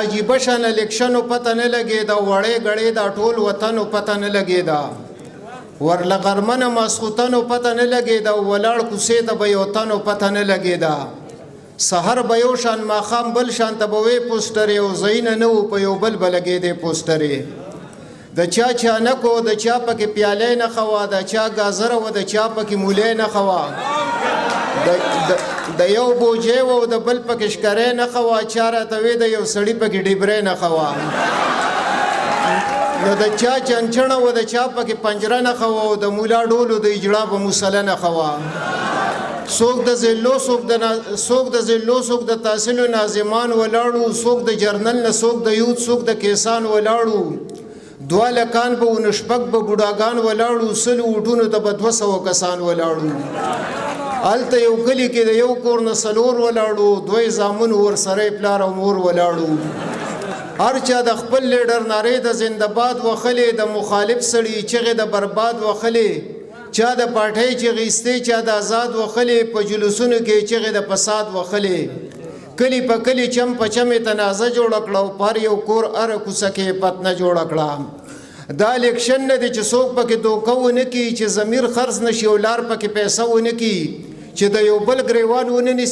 عجیب شان الیکشنو پته نه لګېده وړې ګړې دا ټول وطنو پته نه لګېده ورله غرمنه ماسخوتنو پته نه لګېده ولاړ کوڅې ته به یو تنو پته نه لګېده سحر به یو شان ماښام بل شان ته به وې پوسټرې او ځایونه نه وو په یو بل به لګېدې پوسټرې د چا چانکو د چا پکې پیالې نه خوا د چا ګازره و د چا پکې مولې نه خوا د یو بوجې و د بل پکې شکرې نه خوا چا راته وې د یو سړي پکې ډیبرې نه خوا نو د چا چنچڼه و د چا پکې پنجره نه خوا او د مولا ډولو د اجړا به مسله نه خوا څوک د ذلو څوک د تحصیلو ناظمان ولاړو څوک د جرنل نه څوک د یوت څوک د کیسان ولاړو دوه لکان به ونشپک به بوډاګان ولاړو سلو وټونو ته به 200 کسان ولاړو هلته یو کلي کې د یو کور نه څلور ولاړو دوی زامن ورسره پلار او مور ولاړو هر چا د خپل لیډر نارې د زنده‌باد وخلې د مخالف سړي چغې د برباد وخلې چا د پاټۍ چغې ایستې چا د آزاد وخلې په جلوسونو کې چغې د فساد وخلې کلی په کلی چم په چمې تنازه جوړه کړه او پر یو کور اره کوڅه کې پتنه جوړه کړه دا الیکشن نه دی چې څوک پکې دوکه ونه کړي چې ضمیر خرڅ نشي او لار پکې پیسه ونه کړي چې د یو بل ګریوان ونه نیسي